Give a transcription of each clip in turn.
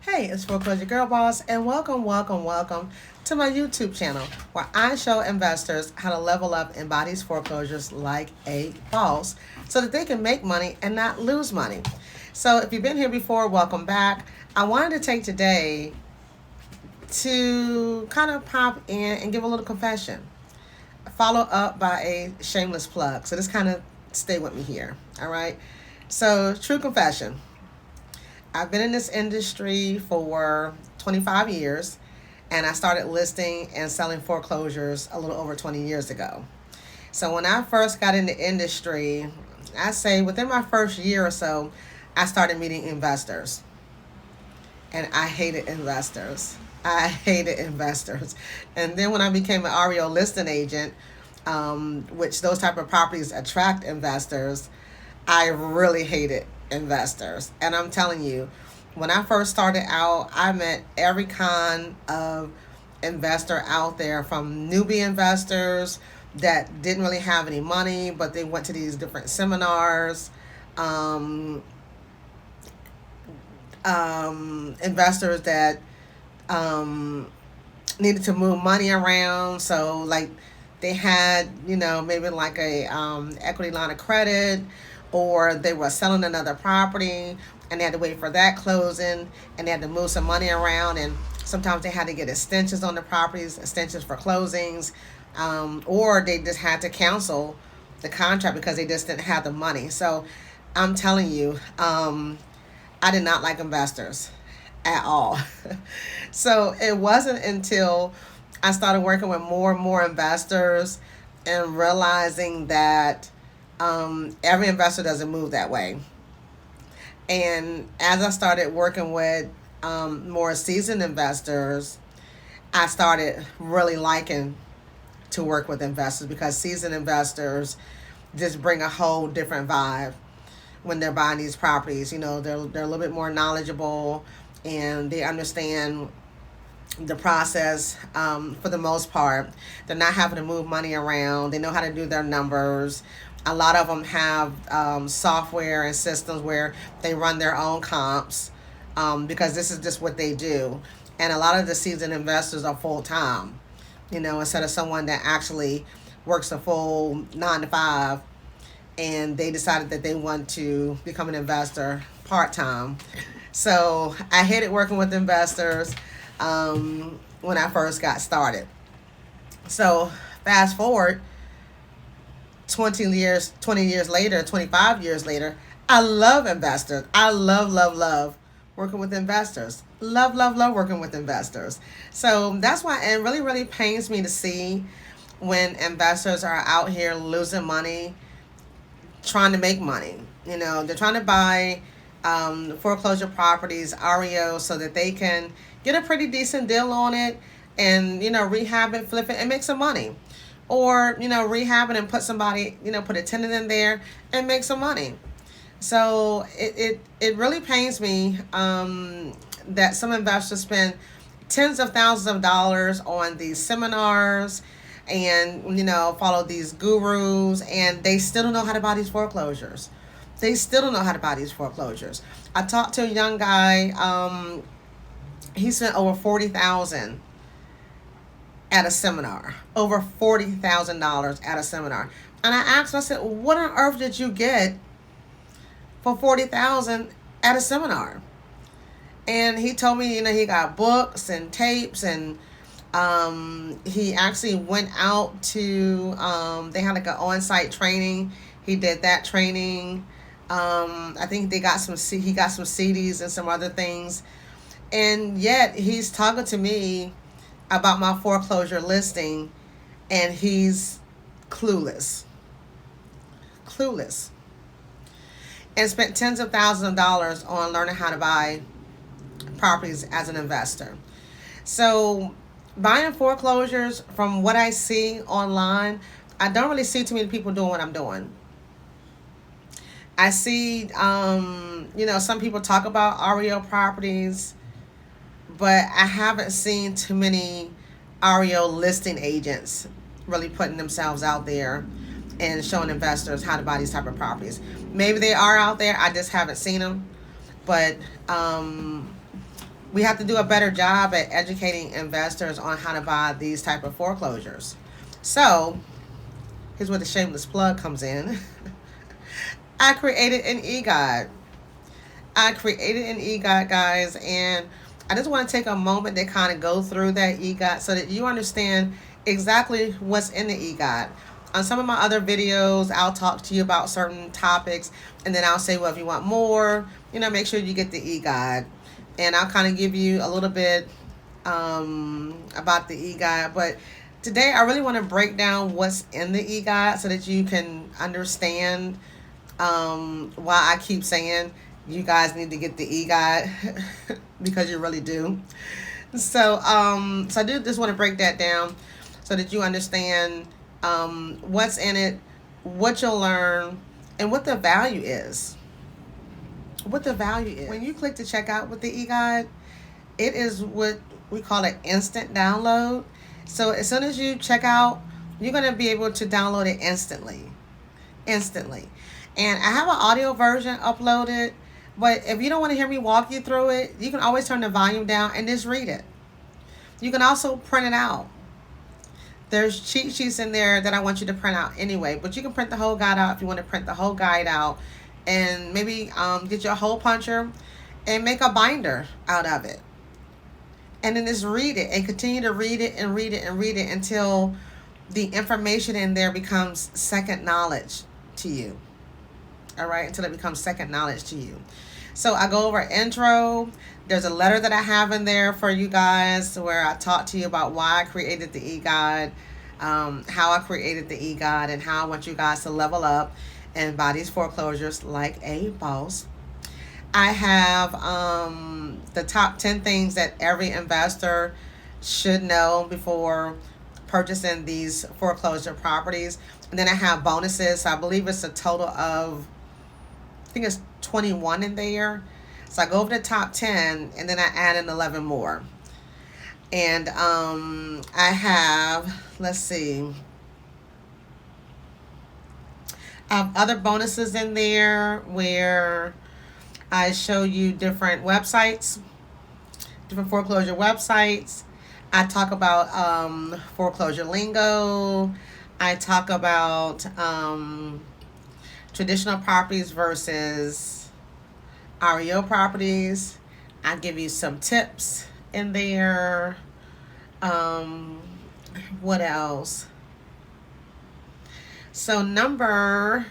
Hey, it's Foreclosure Girl Boss, and welcome to my YouTube channel where I show investors how to level up in bodies foreclosures like a boss so that they can make money and not lose money. So, if you've been here before, welcome back. I wanted to take today to kind of pop in and give a little confession, follow up by a shameless plug. So, just kind of stay with me here, all right? So, true confession. I've been in this industry for 25 years, and I started listing and selling foreclosures a little over 20 years ago. So when I first got in the industry, I say within my first year or so, I started meeting investors, and I hated investors. I hated investors. And then when I became an REO listing agent, which those type of properties attract investors, I really hated investors. And I'm telling you, when I first started out, I met every kind of investor out there, from newbie investors that didn't really have any money, but they went to these different seminars, um, investors that um, needed to move money around. So, like, they had, maybe like a equity line of credit, or they were selling another property and they had to wait for that closing, and they had to move some money around, and sometimes they had to get extensions on the properties, extensions for closings, or they just had to cancel the contract because they just didn't have the money. So I'm telling you, I did not like investors at all. So it wasn't until I started working with more and more investors and realizing that every investor doesn't move that way. And as I started working with more seasoned investors, I started really liking to work with investors, because seasoned investors just bring a whole different vibe when they're buying these properties. They're a little bit more knowledgeable, and they understand the process. For the most part, they're not having to move money around. They know how to do their numbers. A lot of them have software and systems where they run their own comps, because this is just what they do. And a lot of the seasoned investors are full time, instead of someone that actually works a full 9 to 5, and they decided that they want to become an investor part time. So I hated working with investors when I first got started. So fast forward 20 years later, 25 years later, I love investors. I love working with investors. Love working with investors. So that's why it really pains me to see when investors are out here losing money trying to make money. They're trying to buy foreclosure properties, REO, so that they can get a pretty decent deal on it and, rehab it, flip it, and make some money. Or, rehab it and put somebody, put a tenant in there and make some money. So it really pains me that some investors spend tens of thousands of dollars on these seminars and, follow these gurus, and they still don't know how to buy these foreclosures. They still don't know how to buy these foreclosures. I talked to a young guy. He spent over $40,000 at a seminar. Over $40,000 at a seminar. And I asked him, I said, "What on earth did you get for $40,000 at a seminar?" And he told me, he got books and tapes, and he actually went out to, they had like an on-site training. He did that training. I think he got some CDs and some other things. And yet he's talking to me about my foreclosure listing, and he's clueless. And spent tens of thousands of dollars on learning how to buy properties as an investor. So buying foreclosures, from what I see online, I don't really see too many people doing what I'm doing. I see, some people talk about REO properties, but I haven't seen too many REO listing agents really putting themselves out there and showing investors how to buy these type of properties. Maybe they are out there, I just haven't seen them. But We have to do a better job at educating investors on how to buy these type of foreclosures. So here's where the shameless plug comes in. I created an e-guide. Guys, and I just want to take a moment to kind of go through that e-guide so that you understand exactly what's in the e-guide. On some of my other videos, I'll talk to you about certain topics, and then I'll say, well, if you want more, make sure you get the e-guide. And I'll kind of give you a little bit about the e-guide. But today, I really want to break down what's in the e-guide so that you can understand why I keep saying you guys need to get the e-guide because you really do. So I do just want to break that down so that you understand what's in it, what you'll learn, and what the value is. When you click to check out with the e-guide, it is what we call an instant download. So as soon as you check out, you're going to be able to download it instantly. And I have an audio version uploaded, but if you don't want to hear me walk you through it, you can always turn the volume down and just read it. You can also print it out. There's cheat sheets in there that I want you to print out anyway, but you can print the whole guide out if you want to print the whole guide out, and maybe get your hole puncher and make a binder out of it. And then just read it and continue to read it and read it and read it until the information in there becomes second knowledge to you. All right, until it becomes second knowledge to you. So I go over intro. There's a letter that I have in there for you guys where I talk to you about why I created the e-guide, how I created the e-guide, and how I want you guys to level up and buy these foreclosures like a boss. I have the top 10 things that every investor should know before purchasing these foreclosure properties. And then I have bonuses. So I believe it's a total of, I think it's 21 in there. So I go over the top 10 and then I add in 11 more. And I have, let's see, I have other bonuses in there where I show you different websites, different foreclosure websites. I talk about foreclosure lingo. I talk about traditional properties versus REO properties. I give you some tips in there. What else? So number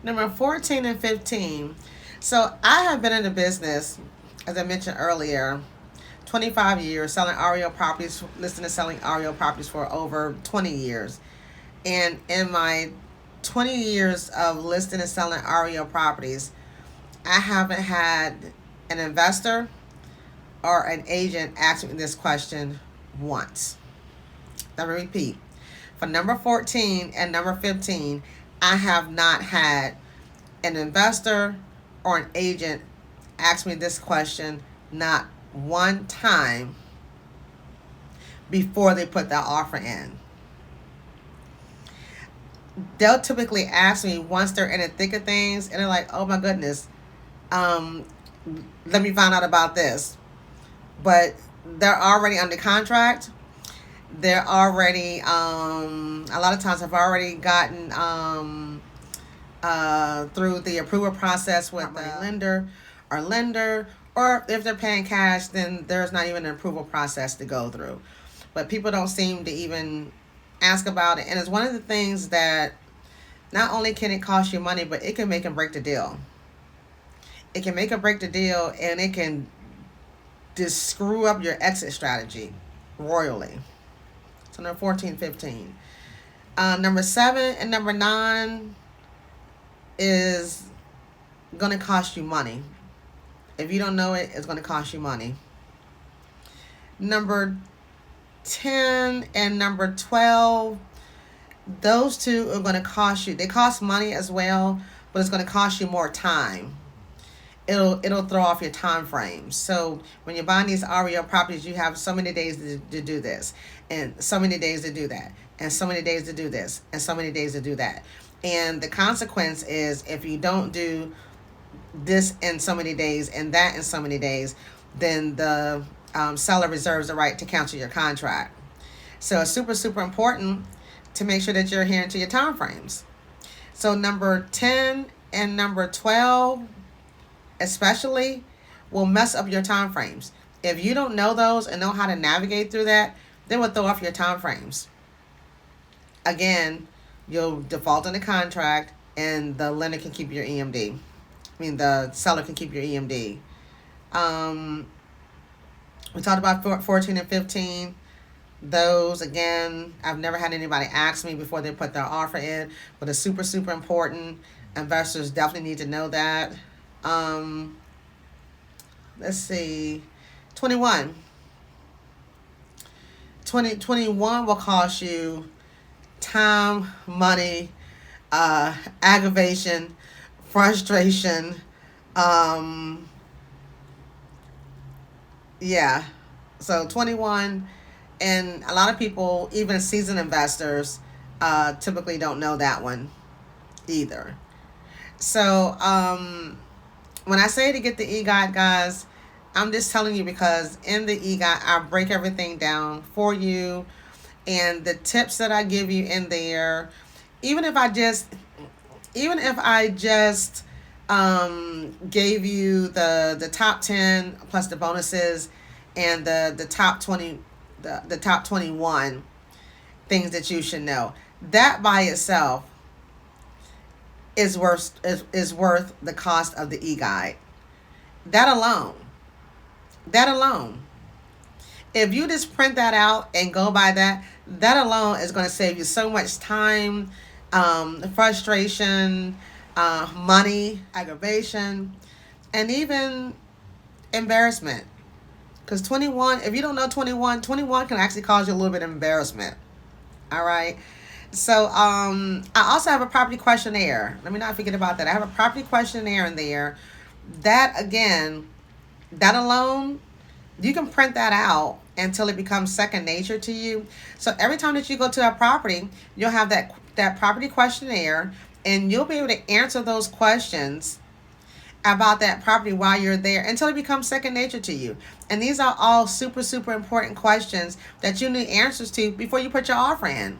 14 and 15. So I have been in the business, as I mentioned earlier, 25 years selling REO properties, listing and selling REO properties for over 20 years. And in my 20 years of listing and selling REO properties, I haven't had an investor or an agent ask me this question once. Let me repeat. For number 14 and number 15, I have not had an investor or an agent ask me this question not one time before they put that offer in. They'll typically ask me once they're in the thick of things and they're like, oh my goodness, let me find out about this. But they're already under contract. They're already, a lot of times I've already gotten through the approval process with the lender, or if they're paying cash, then there's not even an approval process to go through. But people don't seem to even ask about it. And it's one of the things that not only can it cost you money, but it can make and break the deal. It can make or break the deal, and it can just screw up your exit strategy royally. So number 14, 15. Number 7 and number 9 is going to cost you money. If you don't know it, it's going to cost you money. Number 10 and number 12, those two are going to cost you. They cost money as well, but it's going to cost you more time. It'll throw off your time frame. So when you're buying these REO properties, you have so many days to do this, and so many days to do that, and so many days to do this, and so many days to do that. And the consequence is if you don't do this in so many days and that in so many days, then the seller reserves the right to cancel your contract. So it's super, super important to make sure that you're adhering to your time frames. So number 10 and number 12 especially will mess up your time frames. If you don't know those and know how to navigate through that, they will throw off your time frames. Again, you'll default on the contract and the lender can keep your EMD. The seller can keep your EMD. We talked about 14 and 15. Those, again, I've never had anybody ask me before they put their offer in, but it's super, super important. Investors definitely need to know that. Let's see. 21. 2021 will cost you time, money, aggravation, frustration. Yeah. So 21, and a lot of people, even seasoned investors, typically don't know that one either. So when I say to get the e-guide, guys, I'm just telling you because in the e-guide, I break everything down for you, and the tips that I give you in there, even if I just gave you the top 10 plus the bonuses and the top 20, the top 21 things that you should know, that by itself is worth the cost of the e-guide. That alone. If you just print that out and go by that alone is going to save you so much time, frustration, money, aggravation, and even embarrassment. Because 21, if you don't know 21 can actually cause you a little bit of embarrassment. All right. So I also have a property questionnaire. Let me not forget about that. I have a property questionnaire in there. That, again, that alone, you can print that out until it becomes second nature to you. So every time that you go to a property, you'll have that property questionnaire, and you'll be able to answer those questions about that property while you're there until it becomes second nature to you. And these are all super, super important questions that you need answers to before you put your offer in.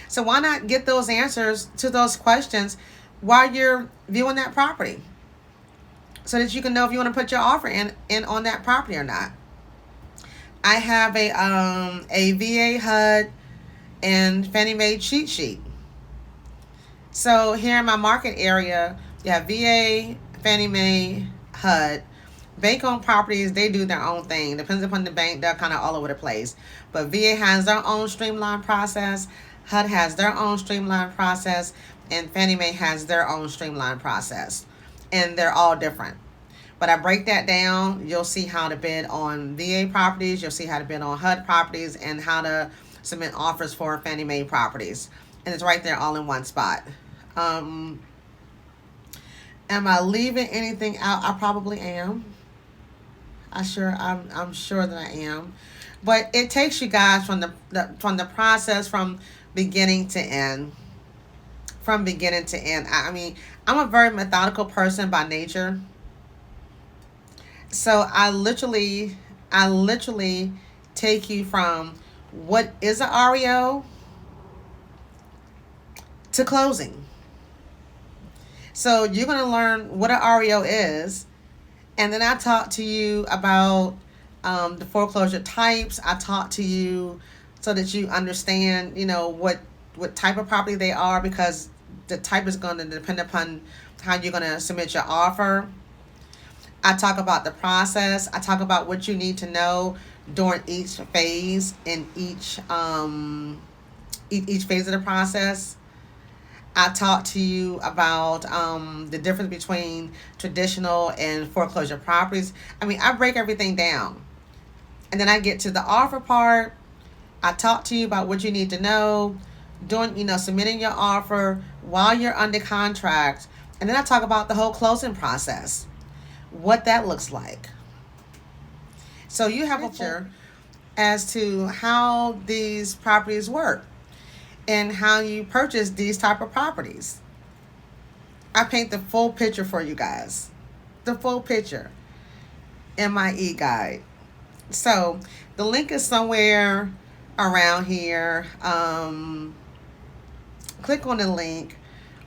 So why not get those answers to those questions while you're viewing that property, so that you can know if you want to put your offer in on that property or not. I have a VA HUD and Fannie Mae cheat sheet. So here in my market area, you have VA, Fannie Mae, HUD. Bank-owned properties, they do their own thing. Depends upon the bank, they're kind of all over the place. But VA has their own streamlined process. HUD has their own streamlined process. And Fannie Mae has their own streamlined process. And they're all different. But I break that down. You'll see how to bid on VA properties. You'll see how to bid on HUD properties and how to submit offers for Fannie Mae properties. And it's right there all in one spot. Am I leaving anything out? I probably am. I'm sure that I am. But it takes you guys from the process from beginning to end. From beginning to end. I mean, I'm a very methodical person by nature. So I literally take you from what is an REO to closing. So you're going to learn what an REO is. And then I talk to you about the foreclosure types. I talk to you so that you understand, what type of property they are, because the type is going to depend upon how you're going to submit your offer. I talk about the process. I talk about what you need to know during each phase in each phase of the process. I talk to you about the difference between traditional and foreclosure properties. I mean, I break everything down. And then I get to the offer part. I talk to you about what you need to know during, submitting your offer while you're under contract. And then I talk about the whole closing process, what that looks like. So you have a picture as to how these properties work and how you purchase these type of properties. I paint the full picture for you guys. The full picture. in my e-guide. So the link is somewhere around here. Click on the link,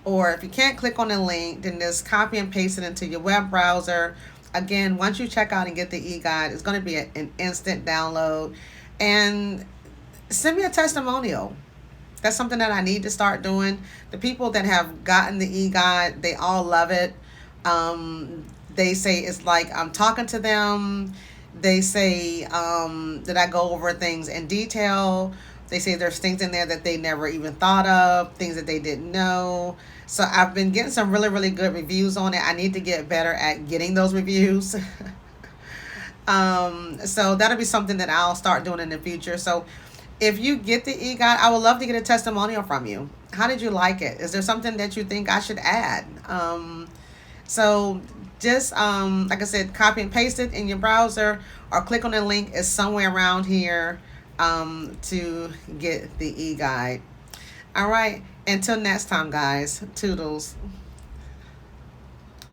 or if you can't click on the link, then just copy and paste it into your web browser. Again, once you check out and get the e-guide, it's going to be an instant download. And send me a testimonial. That's something that I need to start doing. The people that have gotten the e-guide, they all love it. They say it's like I'm talking to them. They say that I go over things in detail. They say there's things in there that they never even thought of, things that they didn't know. So I've been getting some really, really good reviews on it. I need to get better at getting those reviews. So that'll be something that I'll start doing in the future. So if you get the e-guide, I would love to get a testimonial from you. How did you like it? Is there something that you think I should add? So just like I said, copy and paste it in your browser, or click on the link. It's somewhere around here to get the e-guide. All right. Until next time, guys. Toodles.